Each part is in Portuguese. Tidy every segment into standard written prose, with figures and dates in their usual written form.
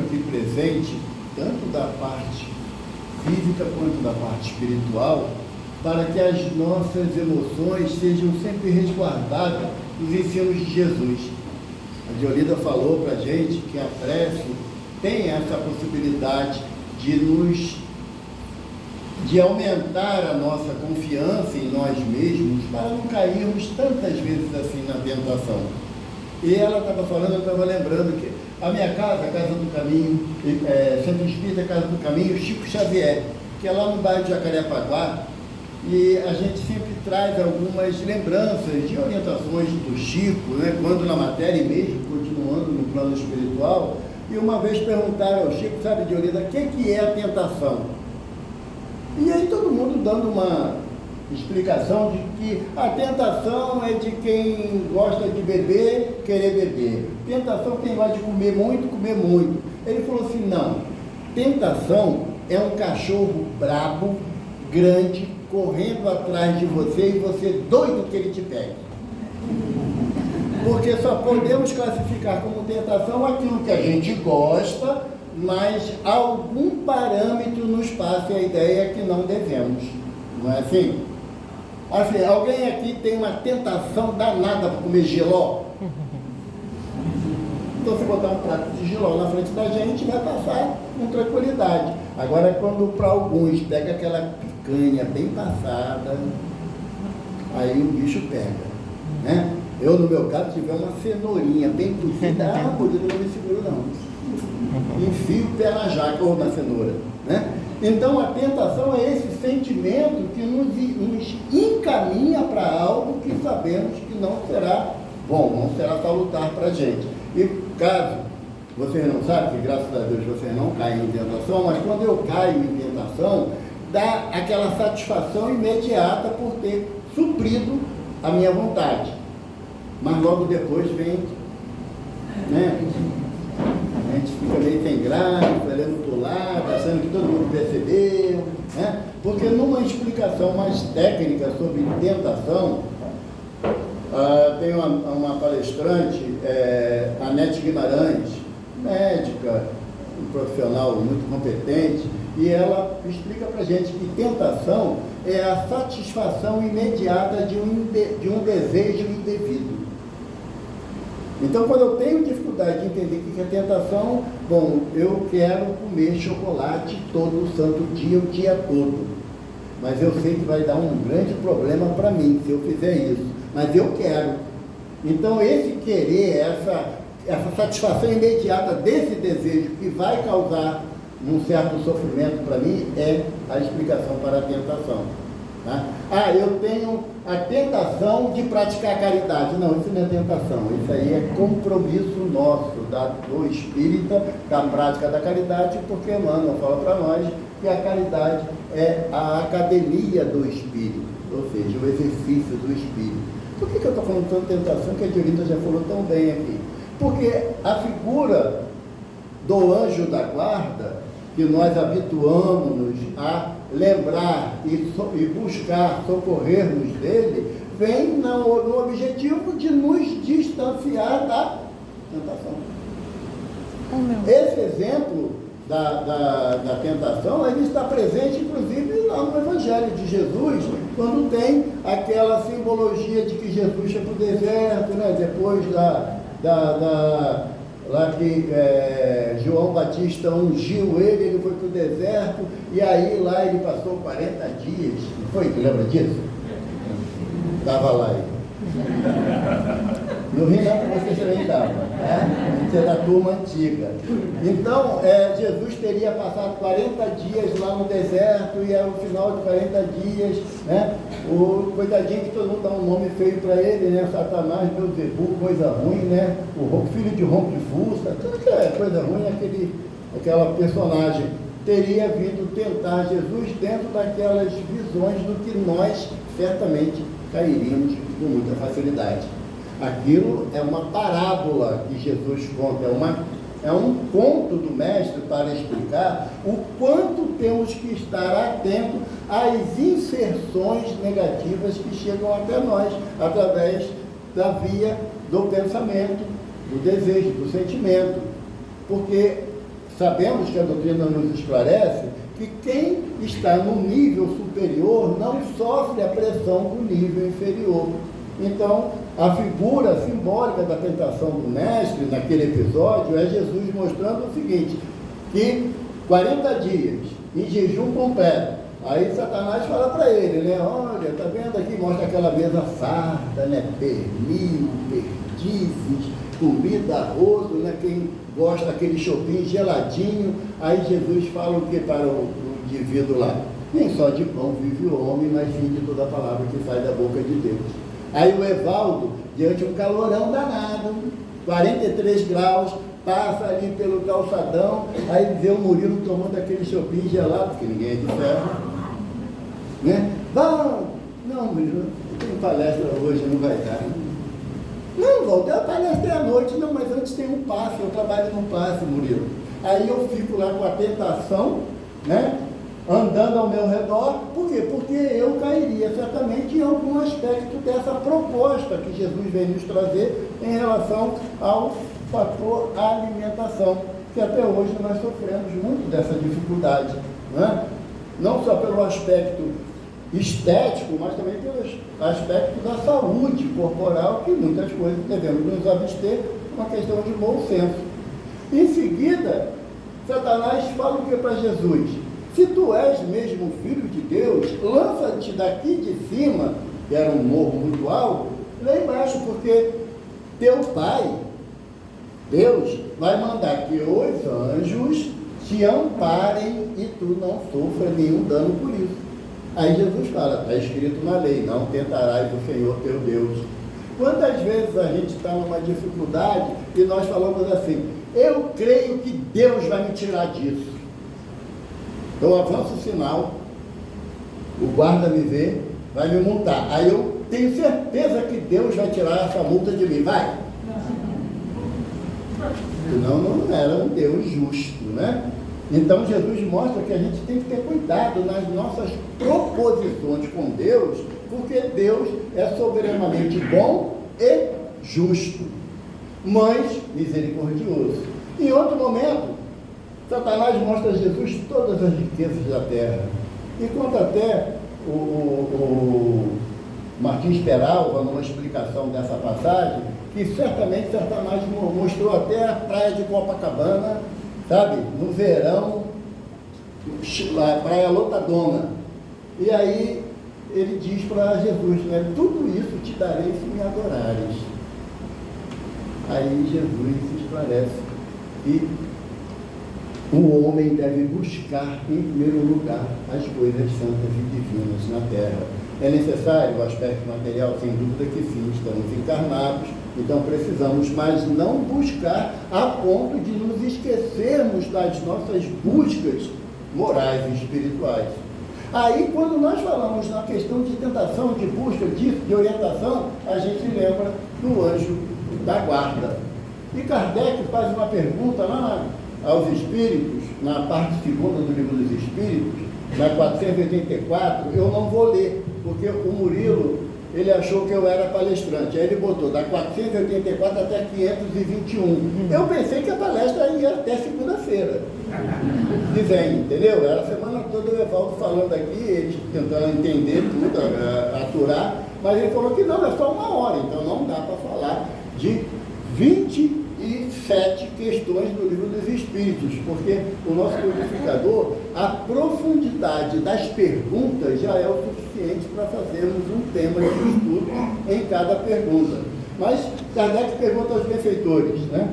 aqui presente, tanto da parte física quanto da parte espiritual, para que as nossas emoções sejam sempre resguardadas nos ensinos de Jesus. A Diolida falou para a gente que a prece tem essa possibilidade de aumentar a nossa confiança em nós mesmos, para não cairmos tantas vezes assim na tentação. E ela estava falando, eu estava lembrando que a minha casa, a Casa do Caminho, Centro Espírita Casa do Caminho, Chico Xavier, que é lá no bairro de Jacarepaguá, e a gente sempre traz algumas lembranças de orientações do Chico, né, quando na matéria e mesmo continuando no plano espiritual. E uma vez perguntaram ao Chico, sabe, Diolida, o que é a tentação? E aí todo mundo dando uma explicação de que a tentação é de quem gosta de beber, querer beber. Tentação quem gosta de comer muito, comer muito. Ele falou assim, não, tentação é um cachorro brabo, grande, correndo atrás de você e você doido que ele te pegue. Porque só podemos classificar como tentação aquilo que a gente gosta, mas algum parâmetro nos passe a ideia que não devemos. Não é assim? Assim, alguém aqui tem uma tentação danada para comer jiló? Então, se botar um prato de jiló na frente da gente, vai passar com tranquilidade. Agora, quando para alguns pega aquela picanha bem passada, aí o bicho pega, né? Eu, no meu caso, tiver uma cenourinha bem cozida, por Deus, não me seguro não. Enfio o pé na jaca ou na cenoura, né? Então, a tentação é esse sentimento que nos encaminha para algo que sabemos que não será bom, não será salutar para a gente. E caso vocês não sabem, que graças a Deus vocês não caem em tentação, mas quando eu caio em tentação, dá aquela satisfação imediata por ter suprido a minha vontade. Mas logo depois vem, né? A gente fica meio sem graça, olhando para o lado, achando que todo mundo percebeu, né? Porque numa explicação mais técnica sobre tentação, tem uma palestrante, Anete Guimarães, médica, um profissional muito competente, e ela explica para a gente que tentação é a satisfação imediata de um desejo indevido. Então, quando eu tenho dificuldade de entender o que é tentação, bom, eu quero comer chocolate todo santo dia, o dia todo. Mas eu sei que vai dar um grande problema para mim se eu fizer isso. Mas eu quero. Então, esse querer, essa satisfação imediata desse desejo que vai causar um certo sofrimento para mim, é a explicação para a tentação. Tá? Eu tenho a tentação de praticar a caridade. Não, isso não é tentação, isso aí é compromisso nosso, do espírita, da prática da caridade, porque Emmanuel fala para nós que a caridade é a academia do espírito, ou seja, o exercício do espírito. Por que eu estou falando tanto tentação, que a Diolida já falou tão bem aqui? Porque a figura do anjo da guarda, que nós habituamos-nos a lembrar e buscar socorrer-nos dele, vem no objetivo de nos distanciar da tentação. Esse exemplo da tentação, ele está presente, inclusive, lá no Evangelho de Jesus, quando tem aquela simbologia de que Jesus foi para o deserto, né? Depois lá que João Batista ungiu ele foi para o deserto, e aí lá ele passou 40 dias, não foi? Lembra disso? Estava lá ele. No Rio não, você também estava, né? Você é da turma antiga. Então, Jesus teria passado 40 dias lá no deserto, e era o final de 40 dias, né? O coitadinho que todo mundo dá um nome feio para ele, né? Satanás, Beelzebub, coisa ruim, né? O filho de Ronco de Fuça, tudo que é coisa ruim, aquela personagem teria vindo tentar Jesus dentro daquelas visões do que nós certamente cairíamos com muita facilidade. Aquilo é uma parábola que Jesus conta, é um conto do mestre para explicar o quanto temos que estar atentos às inserções negativas que chegam até nós, através da via do pensamento, do desejo, do sentimento. Porque sabemos que a doutrina nos esclarece que quem está no nível superior não sofre a pressão do nível inferior. Então, a figura simbólica da tentação do mestre, naquele episódio, é Jesus mostrando o seguinte, que 40 dias, em jejum completo, aí Satanás fala para ele, né, olha, tá vendo aqui, mostra aquela mesa farta, né, pernil, perdizes, comida, arroz, né, quem gosta daquele chopinho geladinho, aí Jesus fala o que para o indivíduo lá? Nem só de pão vive o homem, mas sim de toda a palavra que sai da boca de Deus. Aí o Evaldo, diante de um calorão danado, 43 graus, passa ali pelo calçadão, aí vê o Murilo tomando aquele chopinho gelado, porque ninguém é de ferro, né? Vamos! Não, Murilo, tem palestra hoje, não vai dar. Não, Valdir, a palestra é à noite. Não, mas antes tem um passe, eu trabalho num passe, Murilo. Aí eu fico lá com a tentação, né? Andando ao meu redor. Por quê? Porque eu cairia certamente em algum aspecto dessa proposta que Jesus vem nos trazer em relação ao fator alimentação, que até hoje nós sofremos muito dessa dificuldade, né? Não só pelo aspecto estético, mas também pelo aspecto da saúde corporal, que muitas coisas devemos nos abster, uma questão de bom senso. Em seguida, Satanás fala o que para Jesus? Se tu és mesmo filho de Deus, lança-te daqui de cima, que era um morro muito alto, lá embaixo, porque teu Pai, Deus, vai mandar que os anjos te amparem e tu não sofra nenhum dano por isso. Aí Jesus fala, está escrito na lei, não tentarás o Senhor teu Deus. Quantas vezes a gente está numa dificuldade e nós falamos assim, eu creio que Deus vai me tirar disso. Eu avanço o sinal, o guarda me vê, vai me multar. Aí eu tenho certeza que Deus vai tirar essa multa de mim, vai? Senão não era um Deus justo, né? Então Jesus mostra que a gente tem que ter cuidado nas nossas proposições com Deus, porque Deus é soberanamente bom e justo, mas misericordioso. Em outro momento, Satanás mostra a Jesus todas as riquezas da terra. E conta até o Martins Peralva, numa explicação dessa passagem, que certamente Satanás mostrou até a praia de Copacabana, sabe, no verão, a praia lotadona. E aí ele diz para Jesus, né, tudo isso te darei se me adorares. Aí Jesus se esclarece e o homem deve buscar em primeiro lugar as coisas santas e divinas na terra. É necessário o aspecto material? Sem dúvida que sim, estamos encarnados, então precisamos, mas não buscar a ponto de nos esquecermos das nossas buscas morais e espirituais. Aí, quando nós falamos na questão de tentação, de busca, de orientação, a gente lembra do anjo da guarda. E Kardec faz uma pergunta lá aos espíritos, na parte segunda do livro dos Espíritos, na 484, eu não vou ler, porque o Murilo, ele achou que eu era palestrante, aí ele botou da 484 até 521. Eu pensei que a palestra ia até segunda-feira, e vem, entendeu? Era a semana toda o Evaldo falando aqui, eles tentando entender tudo, aturar, mas ele falou que não, é só uma hora, então não dá para falar de 27 questões do livro dos Espíritos, porque o nosso codificador, a profundidade das perguntas já é o suficiente para fazermos um tema de estudo em cada pergunta. Mas Kardec pergunta aos benfeitores, né?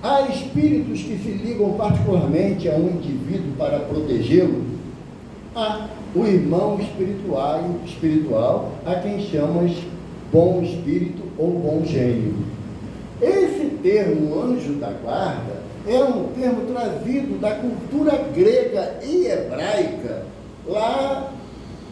Há espíritos que se ligam particularmente a um indivíduo para protegê-lo? Há o irmão espiritual, a quem chamas bom espírito ou bom gênio. Esse termo anjo da guarda é um termo trazido da cultura grega e hebraica lá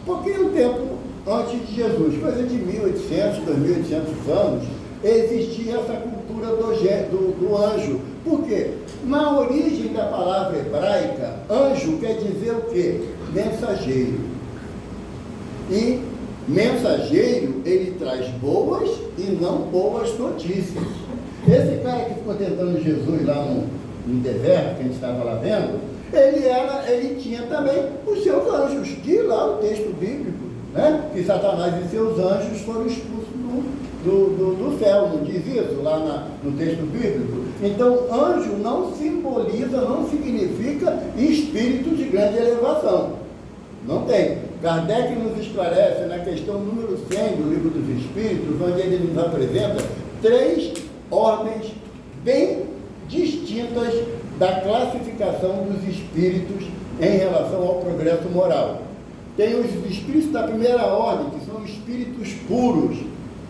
pouquinho tempo antes de Jesus, coisa de 1800, 2800 anos, existia essa cultura do anjo. Por quê? Na origem da palavra hebraica, anjo quer dizer o quê? Mensageiro. E mensageiro, ele traz boas e não boas notícias. Esse cara que ficou tentando Jesus lá no deserto, que a gente estava lá vendo, ele tinha também os seus anjos. Diz lá o texto bíblico, né? Que Satanás e seus anjos foram expulsos do céu, não diz isso lá no texto bíblico? Então, anjo não simboliza, não significa espírito de grande elevação. Não tem. Kardec nos esclarece na questão número 100 do Livro dos Espíritos, onde ele nos apresenta 3 ordens bem distintas da classificação dos espíritos em relação ao progresso moral. Tem os espíritos da primeira ordem, que são espíritos puros.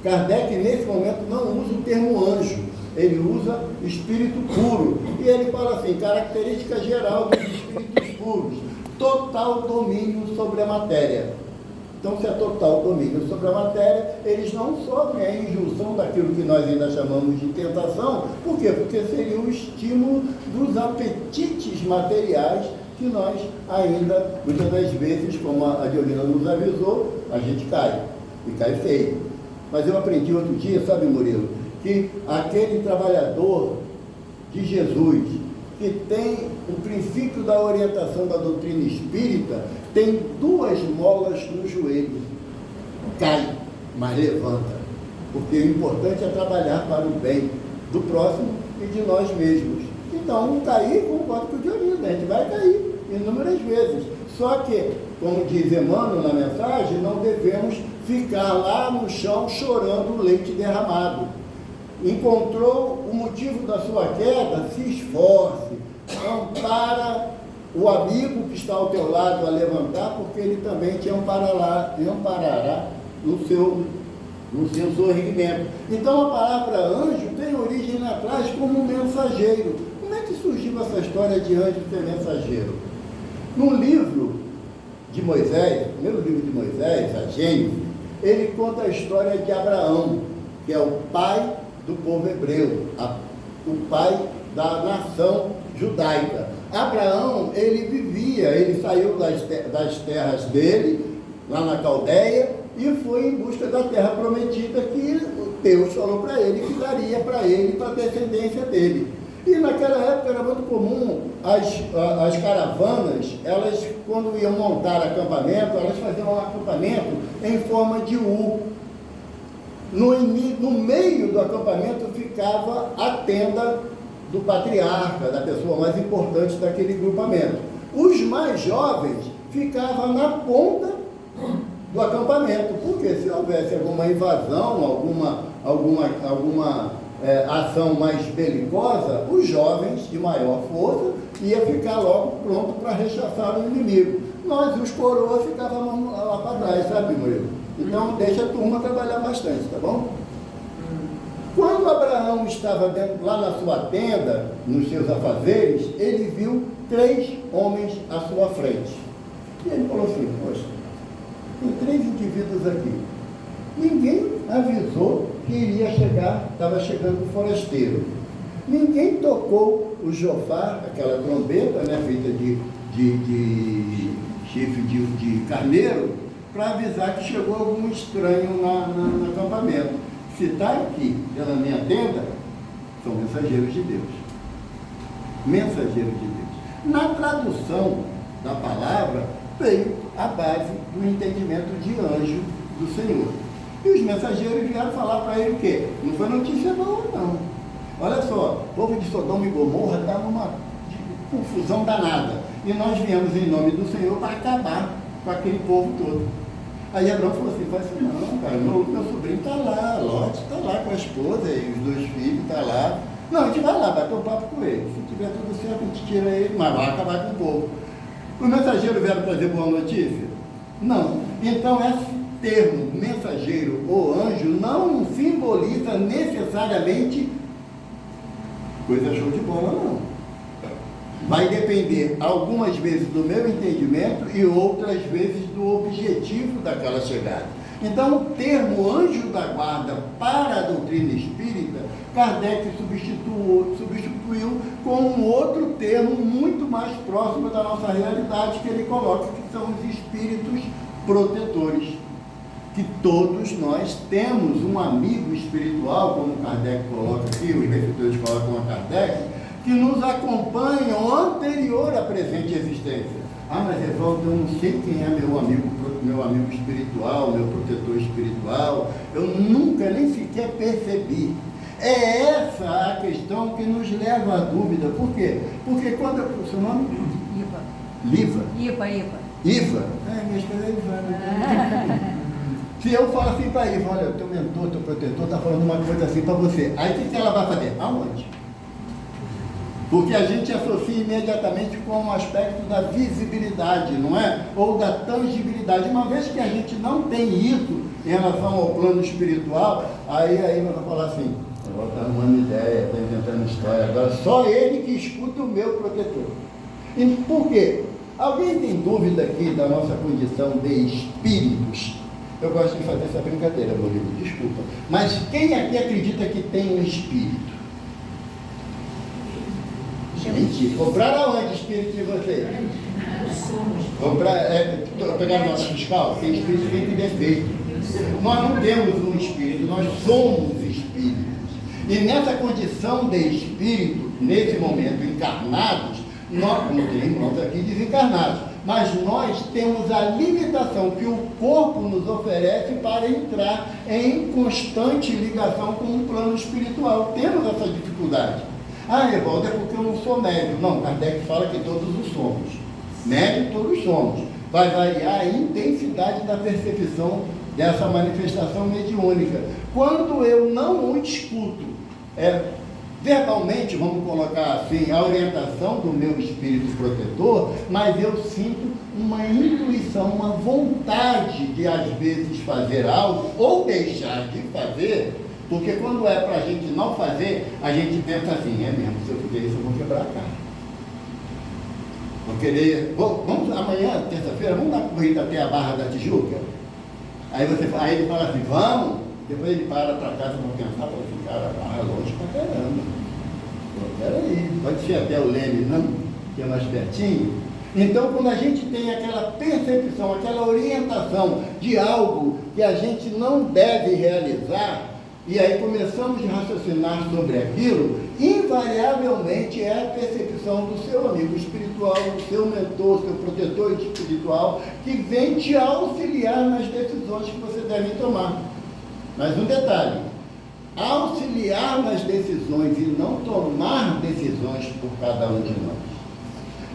Kardec, nesse momento, não usa o termo anjo, ele usa espírito puro. E ele fala assim, característica geral dos espíritos puros, total domínio sobre a matéria. Então, se é total domínio sobre a matéria, eles não sofrem a injunção daquilo que nós ainda chamamos de tentação. Por quê? Porque seria o estímulo dos apetites materiais que nós ainda, muitas das vezes, como a Diolina nos avisou, a gente cai, e cai feio. Mas eu aprendi outro dia, sabe, Murilo, que aquele trabalhador de Jesus, que tem o princípio da orientação da doutrina espírita, tem 2 molas no joelho. Cai, mas levanta. Porque o importante é trabalhar para o bem do próximo e de nós mesmos. Então, cair, concordo com o Dionísio, a gente vai cair inúmeras vezes. Só que, como diz Emmanuel na mensagem, não devemos ficar lá no chão chorando o leite derramado. Encontrou o motivo da sua queda, se esforce, ampara o amigo que está ao teu lado a levantar, porque ele também te amparará no seu sorrimento. Então a palavra anjo tem origem lá atrás como um mensageiro. Como é que surgiu essa história de anjo ser mensageiro? No livro de Moisés, primeiro livro de Moisés, a Gênesis, ele conta a história de Abraão, que é o pai do povo hebreu, o pai da nação judaica. Abraão, ele saiu das terras dele, lá na Caldeia, e foi em busca da terra prometida que Deus falou para ele que daria para ele e para a descendência dele. E naquela época era muito comum as caravanas, elas, quando iam montar acampamento, elas faziam um acampamento em forma de U. No meio do acampamento ficava a tenda do patriarca, da pessoa mais importante daquele grupamento. Os mais jovens ficavam na ponta do acampamento, porque se houvesse alguma invasão, alguma ação mais belicosa, os jovens de maior força iam ficar logo pronto para rechaçar o inimigo. Nós, os coroas, ficávamos lá para trás, sabe, Murilo? Então, deixa a turma trabalhar bastante, tá bom? Quando Abraão estava lá na sua tenda, nos seus afazeres, ele viu 3 homens à sua frente. E ele falou assim, poxa, tem 3 indivíduos aqui. Ninguém avisou que iria chegar, estava chegando o forasteiro. Ninguém tocou o jofar, aquela trombeta, né, feita de chifre de carneiro, para avisar que chegou algum estranho no acampamento. Se está aqui, pela minha tenda, são mensageiros de Deus. Mensageiros de Deus. Na tradução da palavra, veio a base do entendimento de anjo do Senhor. E os mensageiros vieram falar para ele o quê? Não foi notícia boa, não. Olha só, o povo de Sodoma e Gomorra está numa confusão danada. E nós viemos em nome do Senhor para acabar com aquele povo todo. Aí Abraão falou assim, faz assim, não, cara, meu sobrinho está lá, Lote está lá com a esposa e os 2 filhos, está lá. Não, a gente vai lá, vai ter um papo com ele. Se tiver tudo certo, a gente tira ele, mas vai acabar com o povo. Os mensageiros vieram trazer boa notícia? Não. Então, esse termo mensageiro ou anjo não simboliza necessariamente coisa show de bola, não. Vai depender algumas vezes do meu entendimento e outras vezes do objetivo daquela chegada. Então, o termo anjo da guarda para a doutrina espírita, Kardec substituiu com um outro termo muito mais próximo da nossa realidade, que ele coloca, que são os espíritos protetores. Que todos nós temos um amigo espiritual, como Kardec coloca aqui, os benfeitores colocam a Kardec, que nos acompanham anterior à presente existência. Ah, mas Evaldo, eu não sei quem é meu amigo espiritual, meu protetor espiritual, eu nunca nem sequer percebi. É essa a questão que nos leva à dúvida. Por quê? Porque quando o seu nome? Iva. Liva? Iva. Iva? Minha esposa é Iva, né? Se eu falo assim para Iva, olha, teu mentor, teu protetor está falando uma coisa assim para você, aí o que ela vai fazer? Aonde? Porque a gente associa imediatamente com o aspecto da visibilidade, não é? Ou da tangibilidade. Uma vez que a gente não tem isso em relação ao plano espiritual, aí vai falar assim, eu estou arrumando ideia, estou inventando história, agora só ele que escuta o meu protetor. E por quê? Alguém tem dúvida aqui da nossa condição de espíritos? Eu gosto de fazer essa brincadeira, Rodrigo, desculpa. Mas quem aqui acredita que tem um espírito? Gente, compraram aonde espírito de vocês? Pegaram nota fiscal? Tem espírito que tem defeito. Nós não temos um espírito, nós somos espíritos. E nessa condição de espírito, nesse momento encarnados, nós não temos irmãos aqui desencarnados, mas nós temos a limitação que o corpo nos oferece para entrar em constante ligação com o plano espiritual. Temos essa dificuldade. Ah, Evaldo, é porque eu não sou médium. Não, Kardec fala que todos os somos. Médium todos somos. Vai variar a intensidade da percepção dessa manifestação mediúnica. Quando eu não o escuto, verbalmente, vamos colocar assim, a orientação do meu espírito protetor, mas eu sinto uma intuição, uma vontade de às vezes fazer algo ou deixar de fazer. Porque quando é para a gente não fazer, a gente pensa assim, é mesmo, se eu fizer isso eu vou quebrar a cara. Vou querer, vamos amanhã, terça-feira, vamos dar uma corrida até a Barra da Tijuca? Aí ele fala assim, vamos, depois ele para casa, vou pensar, fala assim, cara, a Barra é longe pra caramba. Peraí, pode ser até o Leme, não? Que é mais pertinho. Então, quando a gente tem aquela percepção, aquela orientação de algo que a gente não deve realizar, e aí começamos a raciocinar sobre aquilo, invariavelmente é a percepção do seu amigo espiritual, do seu mentor, seu protetor espiritual, que vem te auxiliar nas decisões que você deve tomar. Mas um detalhe, auxiliar nas decisões e não tomar decisões por cada um de nós.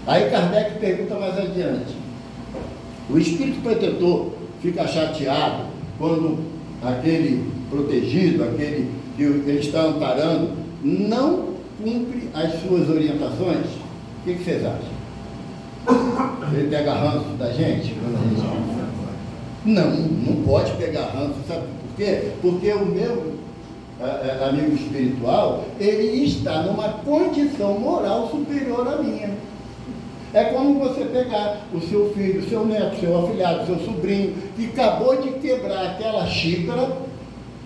Aí Kardec pergunta mais adiante, o espírito protetor fica chateado quando aquele protegido, aquele que ele está amparando, não cumpre as suas orientações? O que vocês acham? Ele pega ranço da gente? Não pode pegar ranço, sabe por quê? Porque o meu amigo espiritual, ele está numa condição moral superior à minha. É como você pegar o seu filho, o seu neto, o seu afilhado, o seu sobrinho, que acabou de quebrar aquela xícara.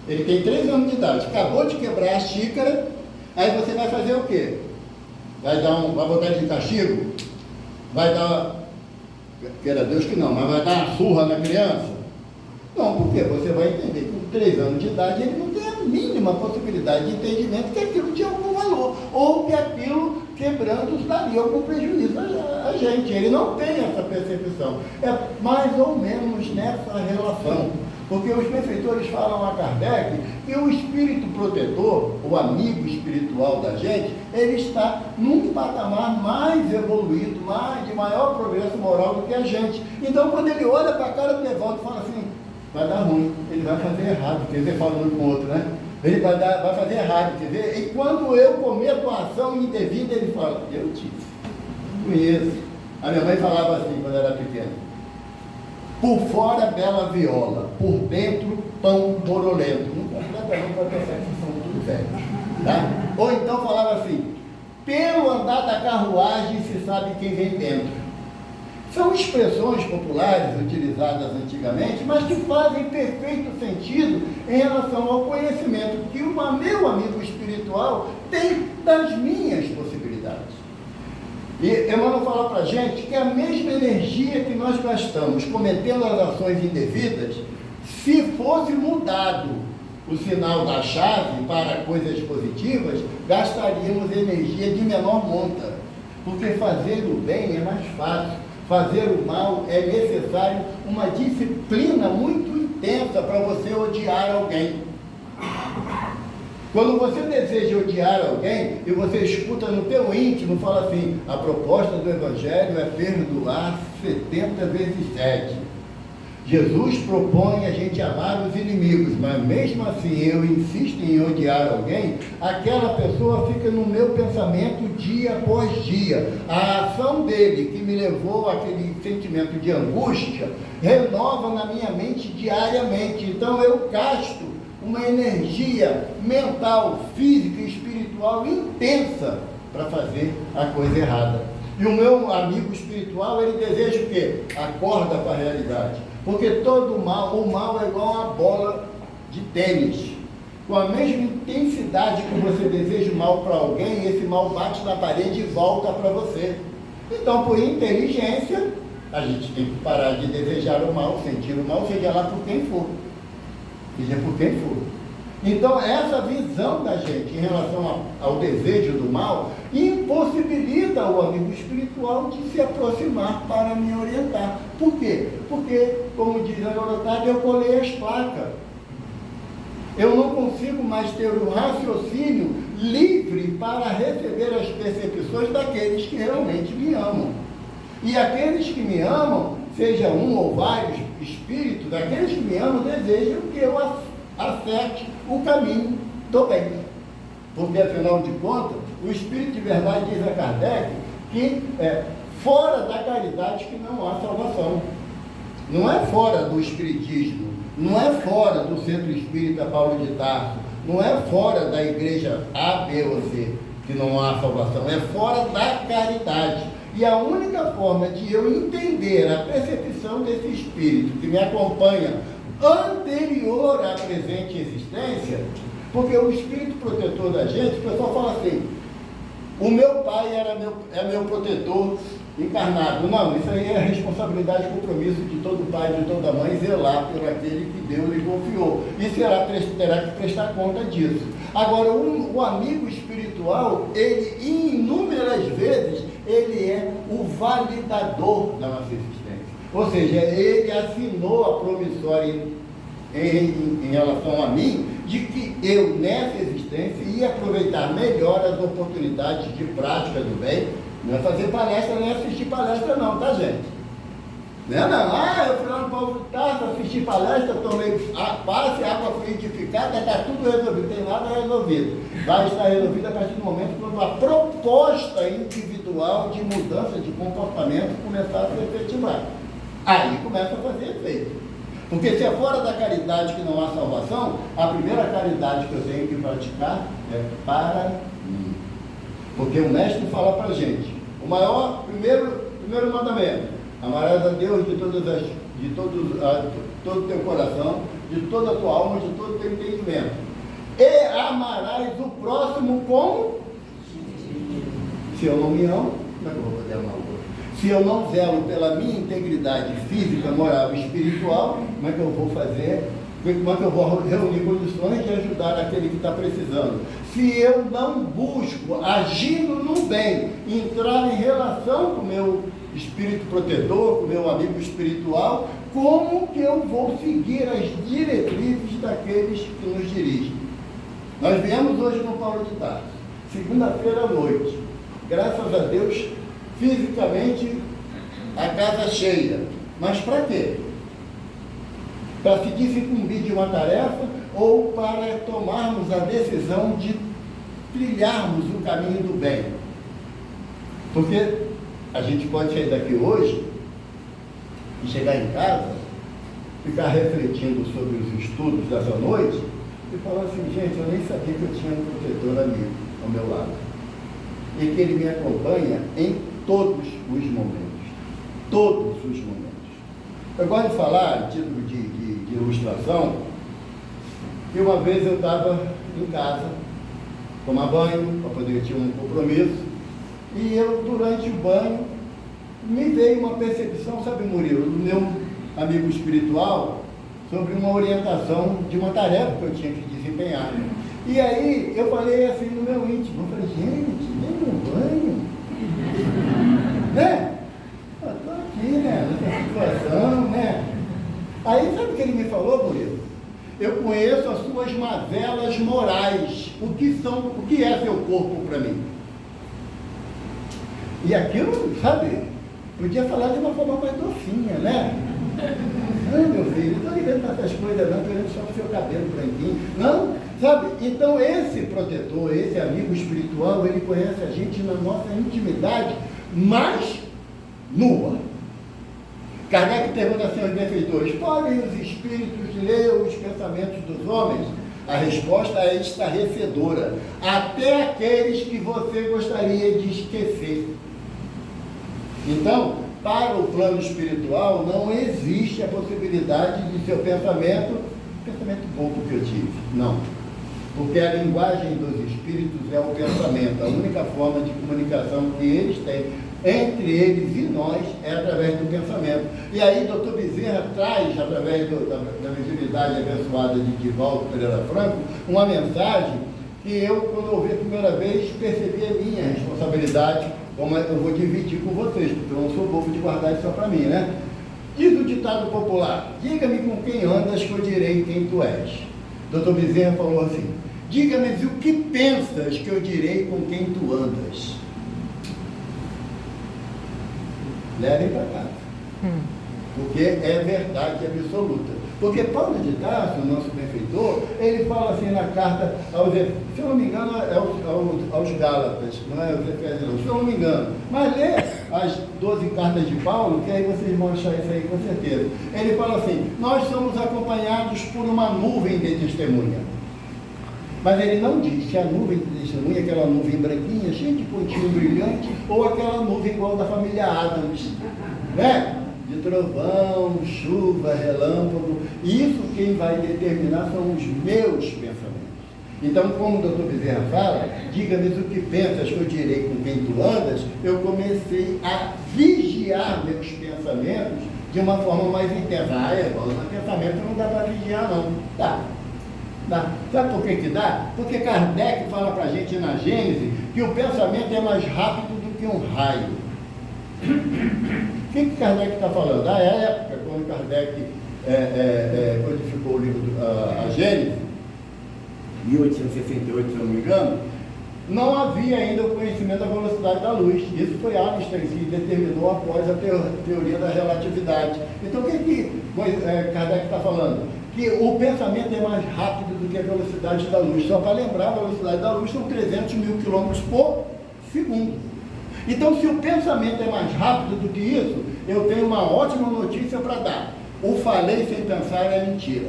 Ele tem 3 anos de idade, acabou de quebrar a xícara, aí você vai fazer o quê? Vai botar ele de castigo? Vai dar, queira Deus que não, mas vai dar uma surra na criança? Não, porque você vai entender que com 3 anos de idade ele não tem a mínima possibilidade de entendimento que aquilo tinha algum valor, ou que aquilo quebrando daria algum prejuízo a gente. Ele não tem essa percepção. É mais ou menos nessa relação. Porque os benfeitores falam a Kardec que o espírito protetor, o amigo espiritual da gente, ele está num patamar mais evoluído, de maior progresso moral do que a gente. Então, quando ele olha para a cara do Evaldo e fala assim, vai dar ruim, ele vai fazer errado, quer dizer, falando com o outro, né? Ele vai fazer errado, quer dizer, e quando eu cometo a ação indevida, ele fala, eu tive, conheço. A minha mãe falava assim, quando eu era pequeno, por fora bela viola, por dentro pão borolento. Não completa não, para pensar que são tudo velhos. Tá? Ou então falava assim, pelo andar da carruagem se sabe quem vem dentro. São expressões populares utilizadas antigamente, mas que fazem perfeito sentido em relação ao conhecimento que o meu amigo espiritual tem das minhas possibilidades. E Emmanuel fala para a gente que a mesma energia que nós gastamos cometendo as ações indevidas, se fosse mudado o sinal da chave para coisas positivas, gastaríamos energia de menor monta. Porque fazer o bem é mais fácil. Fazer o mal é necessário uma disciplina muito intensa para você odiar alguém. Quando você deseja odiar alguém e você escuta no teu íntimo, fala assim: a proposta do Evangelho é perdoar 70 vezes 7. Jesus propõe a gente amar os inimigos, mas mesmo assim eu insisto em odiar alguém, aquela pessoa fica no meu pensamento dia após dia. A ação dele, que me levou àquele sentimento de angústia, renova na minha mente diariamente. Então eu gasto uma energia mental, física e espiritual intensa para fazer a coisa errada. E o meu amigo espiritual, ele deseja o quê? Acorda para a realidade. Porque todo o mal é igual uma bola de tênis. Com a mesma intensidade que você deseja o mal para alguém, esse mal bate na parede e volta para você. Então, por inteligência, a gente tem que parar de desejar o mal, sentir o mal, seja lá por quem for. Seja por quem for. Então, essa visão da gente em relação ao desejo do mal impossibilita o amigo espiritual de se aproximar para me orientar. Por quê? Porque, como diz a garotada, eu colei as placas. Eu não consigo mais ter o raciocínio livre para receber as percepções daqueles que realmente me amam. E aqueles que me amam, seja um ou vários espíritos, aqueles que me amam desejam que eu acerte o caminho do bem. Porque, afinal de contas, o Espírito de Verdade diz a Kardec que é fora da caridade que não há salvação. Não é fora do Espiritismo, não é fora do Centro Espírita Paulo de Tarso, não é fora da igreja A, B ou C que não há salvação, é fora da caridade. E a única forma de eu entender a percepção desse Espírito que me acompanha anterior à presente existência, porque o Espírito protetor da gente, o pessoal fala assim: o meu pai é meu protetor encarnado. Não, isso aí é responsabilidade e compromisso de todo pai e de toda mãe zelar por aquele que Deus lhe confiou. E terá que prestar conta disso. Agora, o amigo espiritual, ele inúmeras vezes, ele é o validador da nossa existência. Ou seja, ele assinou a promissória em relação a mim, de que eu, nessa existência, ia aproveitar melhor as oportunidades de prática do bem. Não é fazer palestra, nem assistir palestra não, tá, gente? Não é não. Eu fui lá no Paulo de Tarso, assisti palestra, tomei passe, água fluidificada, está tudo resolvido, tem nada resolvido. Vai estar resolvido a partir do momento quando a proposta individual de mudança de comportamento começar a se efetivar. Aí começa a fazer efeito. Porque se é fora da caridade que não há salvação, a primeira caridade que eu tenho que praticar é para mim. Porque o mestre fala para a gente, primeiro mandamento: amarás a Deus de todo o teu coração, de toda a tua alma, de todo o teu entendimento. E amarás o próximo como? Se eu não me amo, como é que eu vou poder amar o outro? Se eu não zelo pela minha integridade física, moral e espiritual, como é que eu vou fazer? Como é que eu vou reunir condições de ajudar aquele que está precisando? Se eu não busco, agindo no bem, entrar em relação com o meu espírito protetor, com o meu amigo espiritual, como que eu vou seguir as diretrizes daqueles que nos dirigem? Nós viemos hoje no Paulo de Tarso, segunda-feira à noite. Graças a Deus, fisicamente, a casa cheia. Mas para quê? Para se desincumbir de uma tarefa ou para tomarmos a decisão de trilharmos o caminho do bem. Porque a gente pode sair daqui hoje e chegar em casa, ficar refletindo sobre os estudos dessa noite e falar assim: gente, eu nem sabia que eu tinha um protetor amigo ao meu lado. E que ele me acompanha em todos os momentos. Todos os momentos. Eu gosto de falar, título de ilustração, que uma vez eu estava em casa, tomar banho, para poder ter um compromisso, e eu, durante o banho, me veio uma percepção, sabe, Murilo, do meu amigo espiritual, sobre uma orientação de uma tarefa que eu tinha que desempenhar. E aí eu falei assim no meu íntimo, eu falei, gente, nem no banho, né? Eu tô aqui, né, nessa situação, né? Aí sabe o que ele me falou, Murilo? Eu conheço as suas mazelas morais. O que é seu corpo para mim? E aquilo, sabe, podia falar de uma forma mais docinha, né? Não, meu filho, não estou ligando para essas coisas não, querendo só o seu cabelo branquinho. Não, sabe? Então esse protetor, esse amigo espiritual, ele conhece a gente na nossa intimidade mais nua. Kardec pergunta assim aos benfeitores, podem os espíritos ler os pensamentos dos homens? A resposta é estarrecedora. Até aqueles que você gostaria de esquecer. Então, para o plano espiritual, não existe a possibilidade de seu pensamento bobo que eu tive. Não. Porque a linguagem dos espíritos é o pensamento. A única forma de comunicação que eles têm entre eles e nós é através do pensamento. E aí, Dr. Bezerra traz, através da mediunidade abençoada de Divaldo Pereira Franco, uma mensagem que eu, quando ouvi a primeira vez, percebi a minha responsabilidade, como eu vou dividir com vocês, porque eu não sou bobo de guardar isso só para mim, né? Diz o ditado popular, diga-me com quem andas que eu direi quem tu és. Dr. Bezerra falou assim, diga-me o que pensas que eu direi com quem tu andas. Levem para casa. Porque é verdade absoluta. Porque Paulo de Tarso, o nosso benfeitor, ele fala assim na carta, se eu não me engano, aos Gálatas, não é aos Efésios, não, se eu não me engano. Mas lê as 12 cartas de Paulo, que aí vocês vão achar isso aí com certeza. Ele fala assim, nós somos acompanhados por uma nuvem de testemunha. Mas ele não diz se a nuvem de testemunha, aquela nuvem branquinha, cheia de pontinho brilhante, ou aquela nuvem igual da família Adams, né? De trovão, chuva, relâmpago. Isso quem vai determinar são os meus pensamentos. Então, como o doutor Bezerra fala, diga-me o que pensas que eu direi com quem tu andas, eu comecei a vigiar meus pensamentos de uma forma mais intensa. Mas pensamento não dá para vigiar não. Dá. Sabe por que dá? Porque Kardec fala para a gente na Gênese que o pensamento é mais rápido do que um raio. O que Kardec está falando? Na época, quando Kardec codificou o livro a Gênese, 1868, se eu não me engano, não havia ainda o conhecimento da velocidade da luz. Isso foi Einstein que determinou após a teoria da relatividade. Então, o que Kardec está falando? Que o pensamento é mais rápido do que a velocidade da luz. Só para lembrar, a velocidade da luz são 300 mil quilômetros por segundo. Então, se o pensamento é mais rápido do que isso, eu tenho uma ótima notícia para dar. O falei sem pensar é mentira.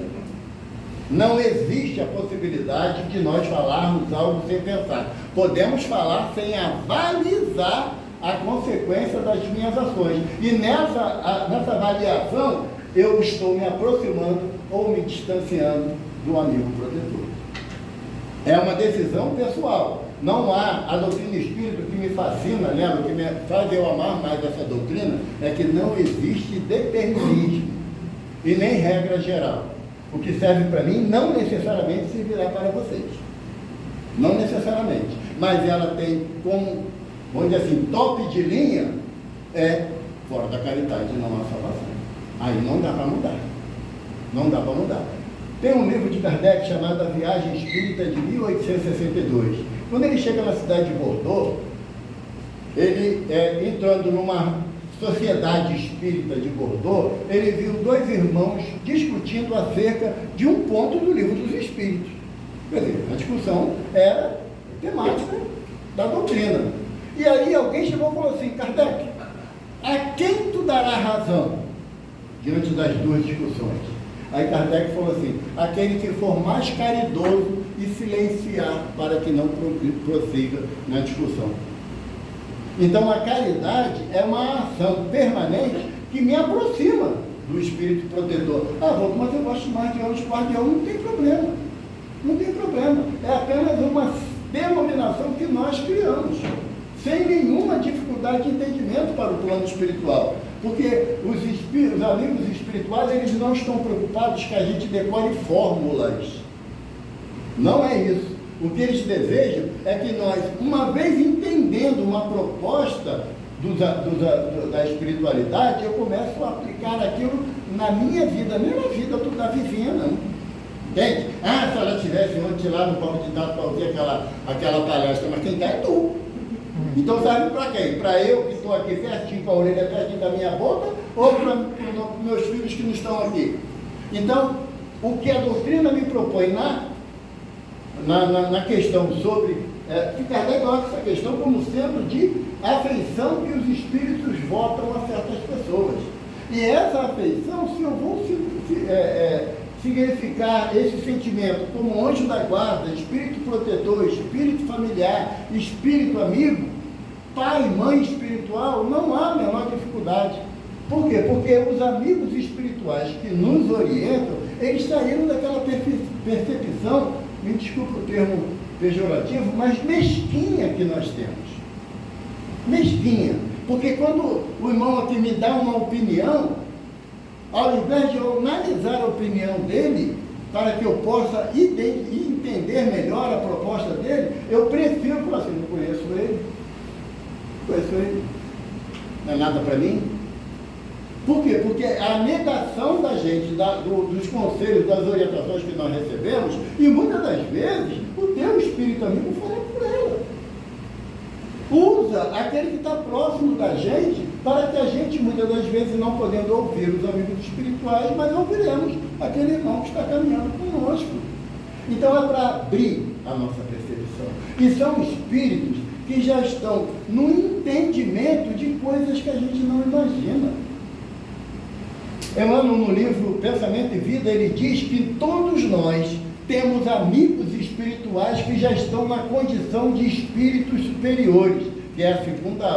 Não existe a possibilidade de nós falarmos algo sem pensar. Podemos falar sem avalizar a consequência das minhas ações. E nessa avaliação, eu estou me aproximando ou me distanciando do amigo protetor. É uma decisão pessoal. Não há a doutrina espírita que me fascina nela, o que me faz eu amar mais essa doutrina, é que não existe determinismo e nem regra geral. O que serve para mim não necessariamente servirá para vocês. Não necessariamente. Mas ela tem como, vamos dizer assim, top de linha, fora da caridade não há salvação. Aí não dá para mudar. Não dá para mudar. Tem um livro de Kardec chamado A Viagem Espírita de 1862. Quando ele chega na cidade de Bordeaux, ele, entrando numa sociedade espírita de Bordeaux, ele viu dois irmãos discutindo acerca de um ponto do livro dos Espíritos. Quer dizer, a discussão era temática da doutrina. E aí alguém chegou e falou assim, Kardec, a quem tu dará razão diante das duas discussões? Aí Kardec falou assim, aquele que for mais caridoso e silenciar para que não prossiga na discussão. Então a caridade é uma ação permanente que me aproxima do espírito protetor. Mas eu gosto mais de anjos guardião, não tem problema. Não tem problema. É apenas uma denominação que nós criamos, sem nenhuma dificuldade de entendimento para o plano espiritual. Porque os amigos espirituais, eles não estão preocupados que a gente decore fórmulas. Não é isso. O que eles desejam é que nós, uma vez entendendo uma proposta da espiritualidade, eu começo a aplicar aquilo na minha vida, nem na vida tu está vivendo. Entende? Ah, se ela tivesse ontem lá no palco de dados para ouvir aquela palestra, mas quem está é tu. Então serve para quem? Para eu que estou aqui pertinho, com a orelha pertinho da minha boca, ou para meus filhos que não estão aqui? Então, o que a doutrina me propõe na questão sobre, Kardec coloca essa questão como sendo de afeição que os espíritos votam a certas pessoas. E essa afeição, se eu vou significar esse sentimento como anjo da guarda, espírito protetor, espírito familiar, espírito amigo, pai, mãe espiritual, não há a menor dificuldade. Por quê? Porque os amigos espirituais que nos orientam, eles saíram daquela percepção, me desculpa o termo pejorativo, mas mesquinha que nós temos. Mesquinha. Porque quando o irmão aqui me dá uma opinião, ao invés de eu analisar a opinião dele, para que eu possa entender melhor a proposta dele, eu prefiro falar assim, não conheço ele, não é nada para mim. Por quê? Porque a negação da gente, dos conselhos, das orientações que nós recebemos, e muitas das vezes, o teu espírito amigo fala por ela. Usa aquele que está próximo da gente, para que a gente, muitas das vezes, não podendo ouvir os amigos espirituais, mas ouviremos aquele irmão que está caminhando conosco. Então é para abrir a nossa percepção. E são espíritos que já estão no entendimento de coisas que a gente não imagina. Emmanuel, no livro Pensamento e Vida, ele diz que todos nós temos amigos espirituais que já estão na condição de espíritos superiores, que é a segunda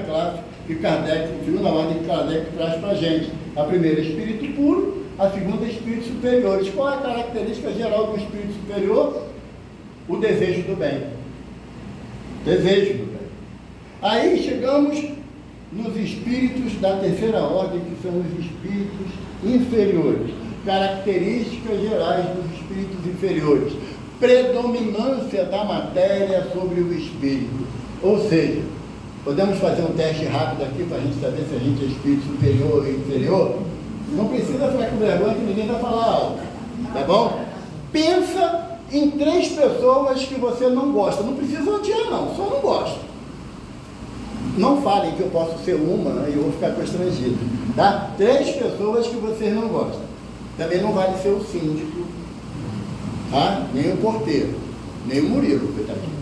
classe que Kardec, a segunda ordem que Kardec traz para a gente. A primeira, espírito puro, a segunda, espíritos superiores. Qual é a característica geral do espírito superior? O desejo do bem. Desejo do bem. Aí chegamos nos espíritos da terceira ordem, que são os espíritos inferiores. Características gerais dos espíritos inferiores: predominância da matéria sobre o espírito. Ou seja, podemos fazer um teste rápido aqui para a gente saber se a gente é espírito superior ou inferior? Não precisa ficar com vergonha que ninguém vai falar algo, tá bom? Pensa em 3 pessoas que você não gosta. Não precisa odiar não, só não gosta. Não falem que eu posso ser uma e eu vou ficar constrangido, tá? 3 pessoas que vocês não gostam. Também não vale ser o síndico, tá? Nem o porteiro, nem o Murilo, coitadinho.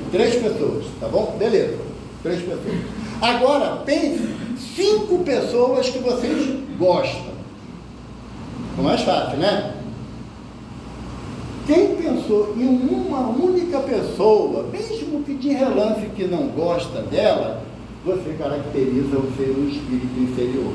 3 pessoas, tá bom? Beleza, 3 pessoas. Agora, pense 5 pessoas que vocês gostam. É mais fácil, né? Quem pensou em uma única pessoa, mesmo que de relance que não gosta dela, você caracteriza o ser um espírito inferior.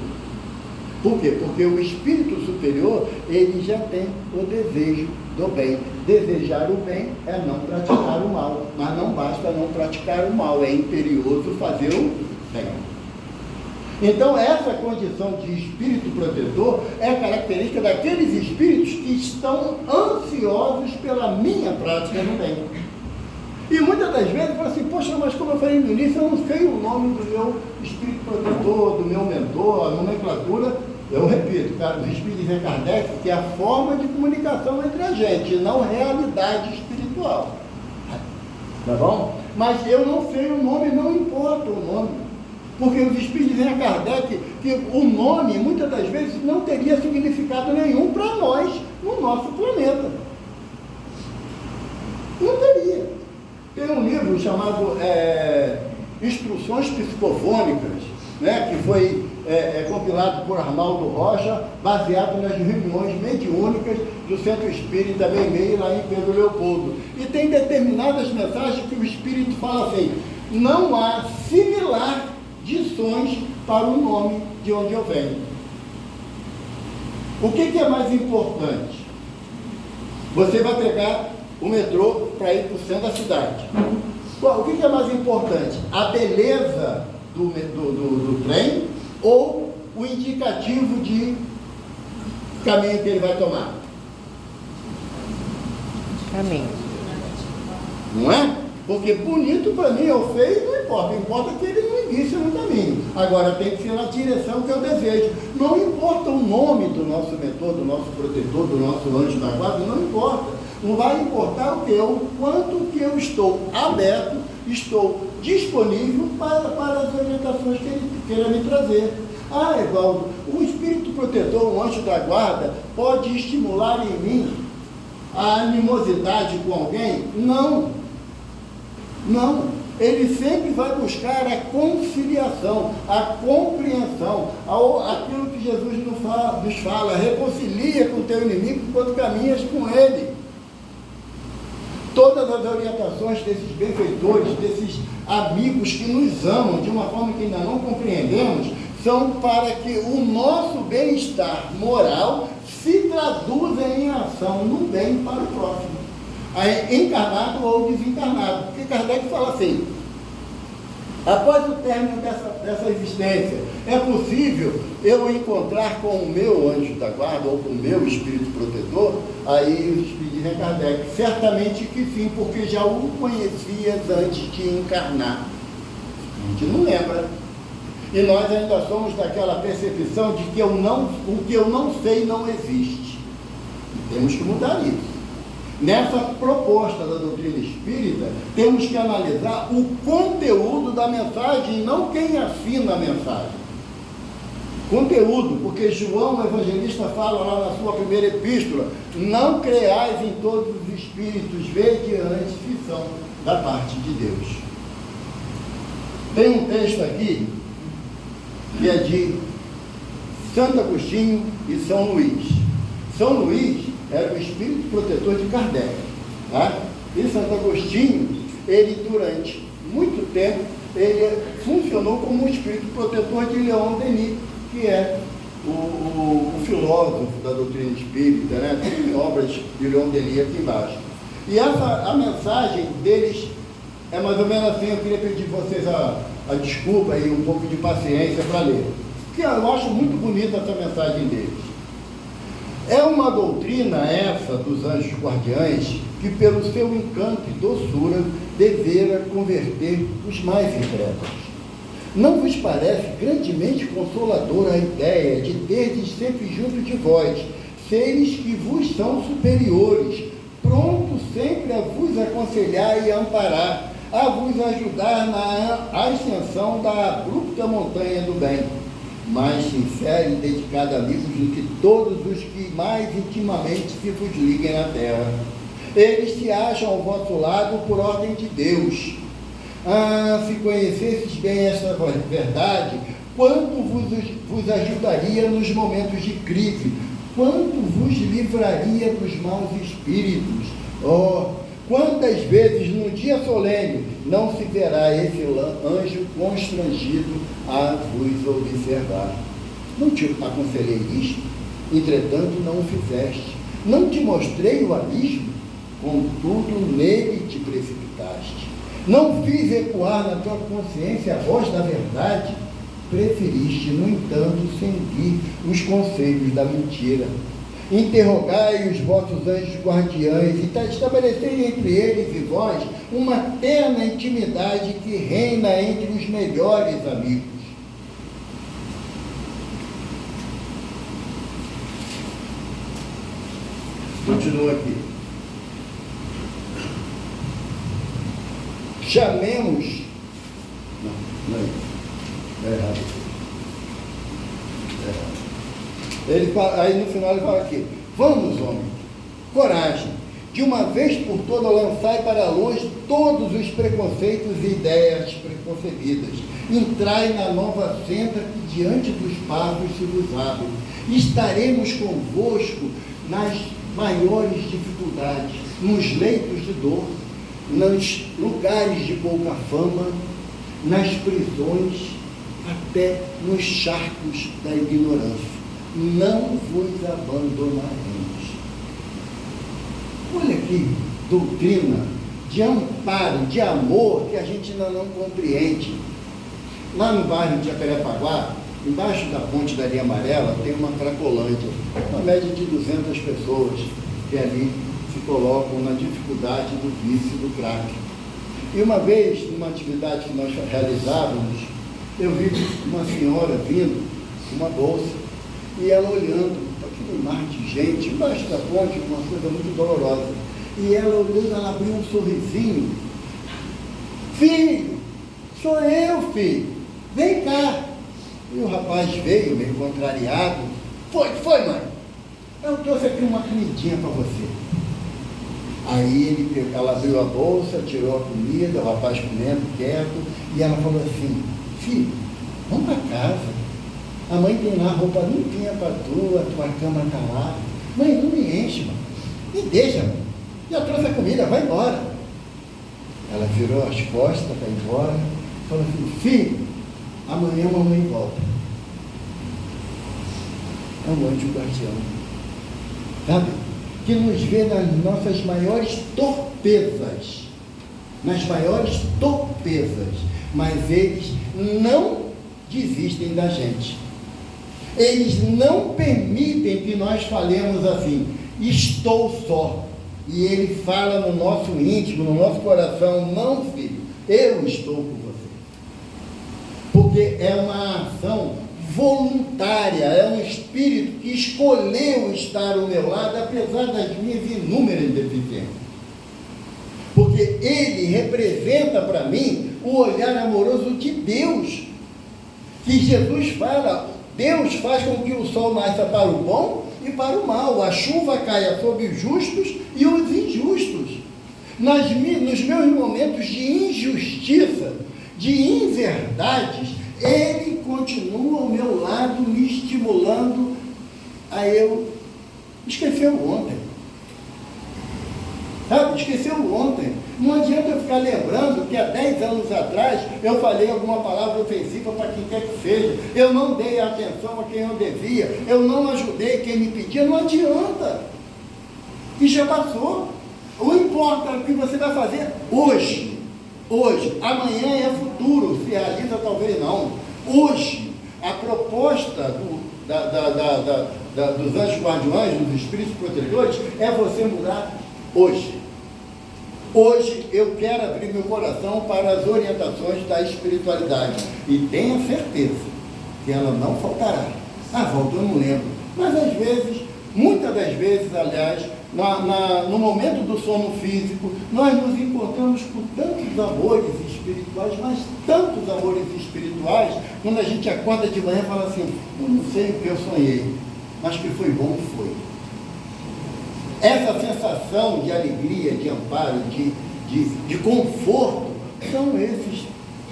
Por quê? Porque o espírito superior, ele já tem o desejo do bem. Desejar o bem é não praticar o mal, mas não basta não praticar o mal, é imperioso fazer o bem. Então, essa condição de espírito protetor é característica daqueles espíritos que estão ansiosos pela minha prática no bem. E muitas das vezes fala assim, poxa, mas como eu falei no início, eu não sei o nome do meu espírito protetor, do meu mentor, a nomenclatura. Eu repito, cara, os espíritos dizem Kardec que é a forma de comunicação entre a gente, não realidade espiritual. Tá bom? Mas eu não sei o nome, não importa o nome. Porque os espíritos dizem a Kardec que o nome, muitas das vezes, não teria significado nenhum para nós, no nosso planeta. Não teria. Tem um livro chamado Instruções Psicofônicas, né, que foi compilado por Arnaldo Rocha, baseado nas reuniões mediúnicas do Centro Espírita Meimei, lá em Pedro Leopoldo. E tem determinadas mensagens que o Espírito fala assim, não há similar de sons para o nome de onde eu venho. O que é mais importante? Você vai pegar o metrô para ir para o centro da cidade. O que é mais importante? A beleza do trem ou o indicativo de caminho que ele vai tomar? Caminho. Não é? Porque bonito para mim ou feio não importa. Importa que ele não inicie no caminho. Agora tem que ser na direção que eu desejo. Não importa o nome do nosso mentor, do nosso protetor, do nosso anjo da guarda, não importa. Não vai importar o que o quanto que eu estou aberto, estou disponível para as orientações que ele queira me trazer. Ah, Evaldo, o espírito protetor, o anjo da guarda, pode estimular em mim a animosidade com alguém? Não. Não, ele sempre vai buscar a conciliação, a compreensão, aquilo que Jesus nos fala, reconcilia com o teu inimigo enquanto caminhas com ele. Todas as orientações desses benfeitores, desses amigos que nos amam de uma forma que ainda não compreendemos, são para que o nosso bem-estar moral se traduza em ação no bem para o próximo. Encarnado ou desencarnado, porque Kardec fala assim: após o término dessa existência, é possível eu encontrar com o meu anjo da guarda ou com o meu espírito protetor? Aí o espírito de Kardec: certamente que sim, porque já o conhecias antes de encarnar. A gente não lembra. E nós ainda somos daquela percepção de que o que eu não sei não existe. E temos que mudar isso. Nessa proposta da doutrina espírita, temos que analisar o conteúdo da mensagem, não quem afina a mensagem. Conteúdo, porque João, o evangelista, fala lá na sua primeira epístola: não creais em todos os espíritos, vede antes que são da parte de Deus. Tem um texto aqui, que é de Santo Agostinho e São Luís. São Luís era o espírito protetor de Kardec, tá? E Santo Agostinho, ele durante muito tempo, ele funcionou como um espírito protetor de Leon Denis, que é o filósofo da doutrina espírita, né? Tem obras de Leon Denis aqui embaixo. E a mensagem deles é mais ou menos assim. Eu queria pedir a vocês a desculpa e um pouco de paciência para ler, porque eu acho muito bonita essa mensagem deles. É uma doutrina essa dos anjos guardiães que, pelo seu encanto e doçura, devera converter os mais incrédulos. Não vos parece grandemente consoladora a ideia de terdes sempre junto de vós seres que vos são superiores, prontos sempre a vos aconselhar e amparar, a vos ajudar na ascensão da abrupta montanha do bem, mais sincero e dedicado amigos do que todos os que mais intimamente se vos liguem na terra. Eles se acham ao vosso lado por ordem de Deus. Se conhecesses bem esta verdade, quanto vos ajudaria nos momentos de crise, quanto vos livraria dos maus espíritos. Quantas vezes no dia solene não se verá esse anjo constrangido a vos observar? Não te aconselhei isto, entretanto não o fizeste. Não te mostrei o abismo, contudo nele te precipitaste. Não fiz ecoar na tua consciência a voz da verdade, preferiste, no entanto, seguir os conselhos da mentira. Interrogai os vossos anjos guardiães e estabelecei entre eles e vós uma terna intimidade que reina entre os melhores amigos. Continua aqui. Chamemos... Não é isso. É errado. Aí no final ele fala aqui: vamos, homem, coragem, de uma vez por toda lançai para longe todos os preconceitos e ideias preconcebidas. Entrai na nova senda que diante dos passos se vos abre. Estaremos convosco nas maiores dificuldades, nos leitos de dor, nos lugares de pouca fama, nas prisões, até nos charcos da ignorância. Não vos abandonaremos. Olha que doutrina de amparo, de amor, que a gente ainda não compreende. Lá no bairro de Jacarepaguá, Embaixo da ponte da linha amarela tem uma cracolândia, uma média de 200 pessoas que ali se colocam na dificuldade do vício do crack. E uma vez, numa atividade que nós realizávamos, eu vi uma senhora vindo com uma bolsa e ela olhando aquele mar de gente, embaixo da ponte, uma coisa muito dolorosa. E ela olhando, ela abriu um sorrisinho. Filho, sou eu, filho, vem cá. E o rapaz veio, meio contrariado. Foi, mãe. Eu trouxe aqui uma comidinha para você. Aí ela abriu a bolsa, tirou a comida, o rapaz comendo, quieto, e ela falou assim: filho, vamos para casa. A mãe tem lá roupa limpinha para tu, a tua cama está lá. Mãe, não me enche, mãe. Me deixa, mãe. Já trouxe a comida, vai embora. Ela virou as costas para ir embora, falou assim: filho, amanhã a mamãe volta. É um anjo guardião, sabe? Que nos vê nas nossas maiores torpezas, mas eles não desistem da gente. Eles não permitem que nós falemos assim: estou só. E ele fala no nosso íntimo, no nosso coração: não, filho, eu estou com você. Porque é uma ação voluntária, é um espírito que escolheu estar ao meu lado, apesar das minhas inúmeras deficiências. Porque ele representa para mim o olhar amoroso de Deus, que Jesus fala: Deus faz com que o sol nasça para o bom e para o mal, a chuva caia sobre os justos e os injustos. Nos meus momentos de injustiça, de inverdades, ele continua ao meu lado, me estimulando a eu esquecer o ontem. Sabe? Esqueceu ontem. Não adianta eu ficar lembrando que há 10 anos atrás eu falei alguma palavra ofensiva para quem quer que seja. Eu não dei atenção a quem eu devia. Eu não ajudei quem me pedia. Não adianta. E já passou. O importa é o que você vai fazer hoje. Hoje. Amanhã é futuro. Se realiza, talvez não. Hoje, a proposta dos anjos guardiões, dos espíritos protetores, é você mudar hoje. Hoje eu quero abrir meu coração para as orientações da espiritualidade. E tenha certeza que ela não faltará. Volta, eu não lembro. Mas às vezes, muitas das vezes, aliás, no momento do sono físico, nós nos encontramos com tantos amores espirituais, mas tantos amores espirituais, quando a gente acorda de manhã e fala assim: eu não sei o que eu sonhei, mas que foi bom, foi. Essa sensação de alegria, de amparo, de conforto, são esses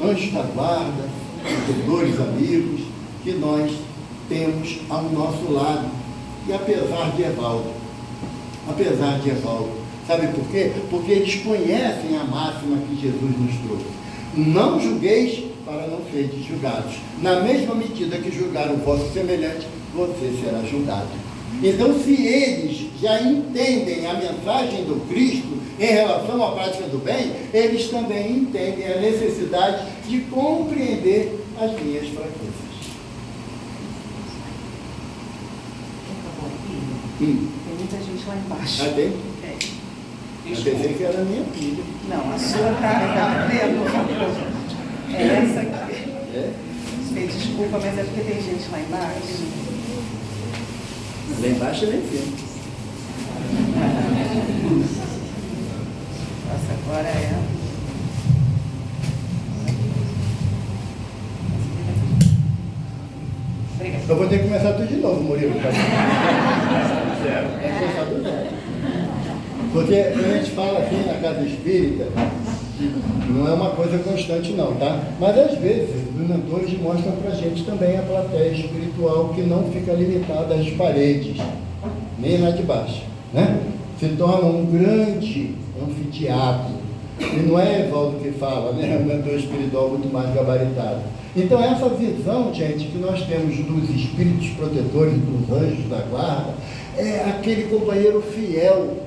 anjos da guarda, protetores, amigos, que nós temos ao nosso lado. E apesar de Evaldo, sabe por quê? Porque eles conhecem a máxima que Jesus nos trouxe: não julgueis para não seres julgados. Na mesma medida que julgaram o vosso semelhante, você será julgado. Então, se eles já entendem a mensagem do Cristo em relação à prática do bem, eles também entendem a necessidade de compreender as minhas fraquezas. Tem muita gente lá embaixo. Ah, tem? É. Eu pensei que era a minha filha. Não, a sua tá vendo? É essa aqui. É? Desculpa, mas é porque tem gente lá embaixo. Lá embaixo e lá em cima. Nossa, agora é. Obrigada. Eu vou ter que começar tudo de novo, Murilo. É começar do zero. Porque quando a gente fala assim na casa espírita, não é uma coisa constante não, tá? Mas às vezes os mentores mostram pra gente também a plateia espiritual, que não fica limitada às paredes, nem lá de baixo, né? Se torna um grande anfiteatro. E não é Evaldo que fala, né? É um mentor espiritual muito mais gabaritado. Então essa visão, gente, que nós temos dos espíritos protetores, dos anjos da guarda, é aquele companheiro fiel,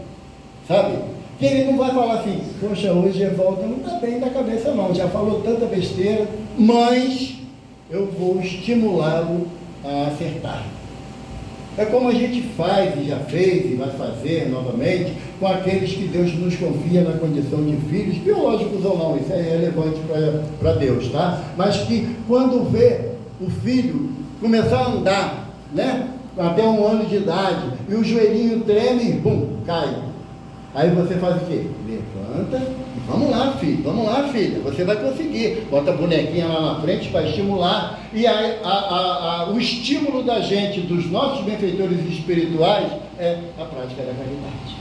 sabe? Que ele não vai falar assim: poxa, hoje Evaldo não está bem da cabeça não, já falou tanta besteira, mas eu vou estimulá-lo a acertar. É como a gente faz e já fez e vai fazer novamente com aqueles que Deus nos confia na condição de filhos, biológicos ou não, isso é relevante para Deus, tá? Mas que quando vê o filho começar a andar, né, até 1 ano de idade, e o joelhinho treme e bum, cai. Aí você faz o quê? Levanta e vamos lá, filho, vamos lá, filha, você vai conseguir. Bota a bonequinha lá na frente para estimular. E o estímulo da gente, dos nossos benfeitores espirituais, é a prática da caridade.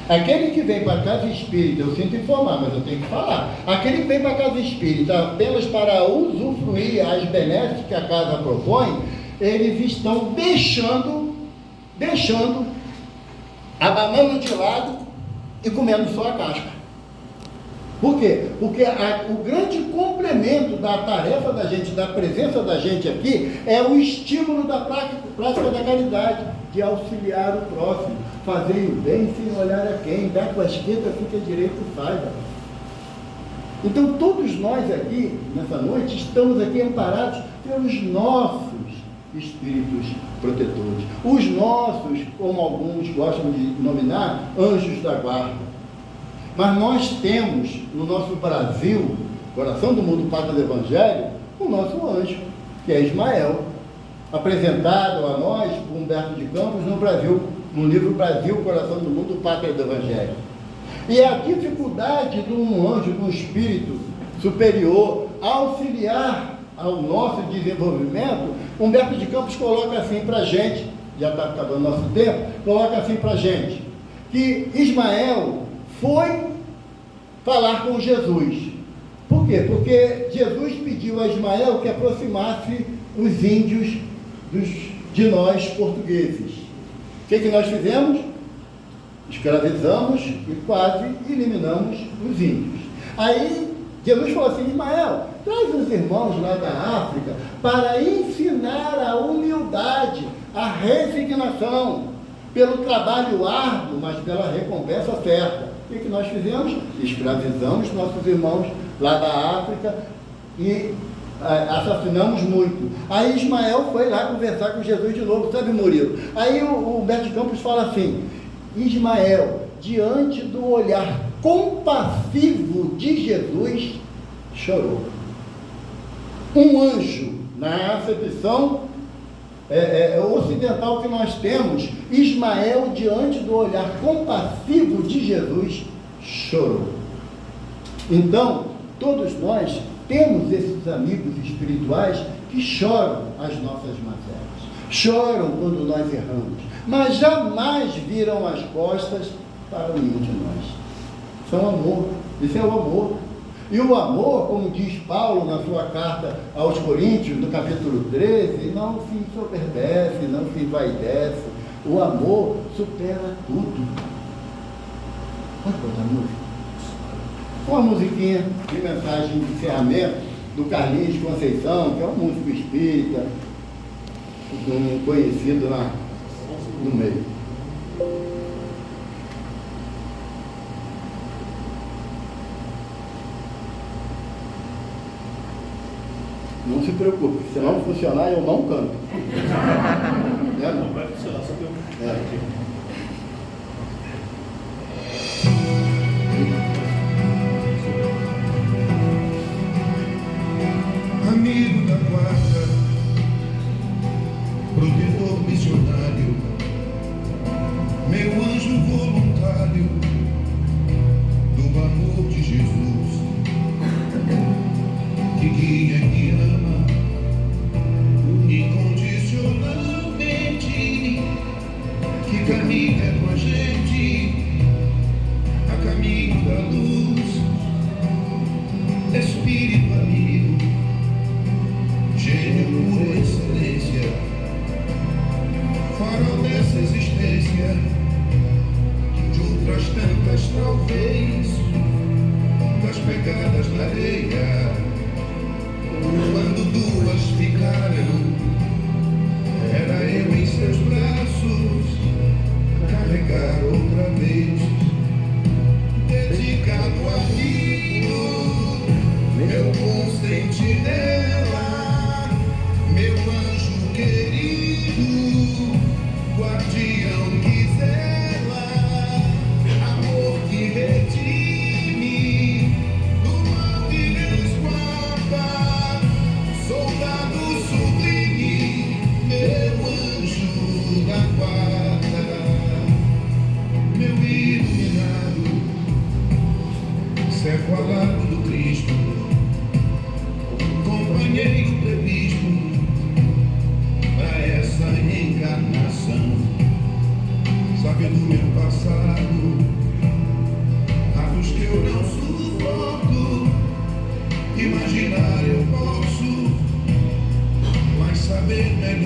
Aquele que vem para a casa espírita, eu sinto informar, mas eu tenho que falar. Aquele que vem para a casa espírita apenas para usufruir as benesses que a casa propõe, eles estão deixando a banana de lado e comendo só a casca. Por quê? Porque o grande complemento da tarefa da gente, da presença da gente aqui, é o estímulo da prática da caridade, de auxiliar o próximo, fazer o bem sem olhar a quem, dá com a esquerda, fica a direita e saiba. Então todos nós aqui, nessa noite, estamos aqui amparados pelos nossos espíritos protetores, os nossos, como alguns gostam de denominar, anjos da guarda. Mas nós temos no nosso Brasil, coração do mundo, pátria do Evangelho, o nosso anjo, que é Ismael, apresentado a nós por Humberto de Campos no livro Brasil, coração do mundo, pátria do Evangelho. E a dificuldade de um anjo, de um espírito superior, auxiliar ao nosso desenvolvimento, Humberto de Campos coloca assim para a gente, já está acabando nosso tempo, coloca assim para a gente, que Ismael foi falar com Jesus. Por quê? Porque Jesus pediu a Ismael que aproximasse os índios de nós portugueses. O que nós fizemos? Escravizamos e quase eliminamos os índios. Aí Jesus falou assim: Ismael, traz os irmãos lá da África para ensinar a humildade, a resignação, pelo trabalho árduo, mas pela recompensa certa. O que nós fizemos? Escravizamos nossos irmãos lá da África e assassinamos muito. Aí Ismael foi lá conversar com Jesus de novo, sabe, Murilo? Aí o Humberto de Campos fala assim: Ismael, diante do olhar compassivo de Jesus, chorou. Um anjo, na acepção ocidental que nós temos, Ismael, diante do olhar compassivo de Jesus, chorou. Então, todos nós temos esses amigos espirituais que choram as nossas mazelas, choram quando nós erramos, mas jamais viram as costas para nenhum de nós. São amor, isso é o amor. E o amor, como diz Paulo na sua carta aos Coríntios, no capítulo 13, não se ensoberbece, não se envaidece. O amor supera tudo. Pode botar a música? Uma musiquinha de mensagem de encerramento do Carlinhos Conceição, que é um músico espírita, conhecido no meio. Não se preocupe, se não funcionar, eu não canto. Não vai funcionar, só que eu... Amigo da guarda, protetor missionário, meu anjo voluntário do amor de Jesus, que guia e ama incondicionalmente, que caminha com a gente a caminho da luz, espírito amigo, gênio por excelência, farol dessa existência, de outras tantas levo ao lado do Cristo, companheiro previsto para essa reencarnação. Sabe do meu passado, atos que eu não suporto. Imaginar eu posso, mas saber melhor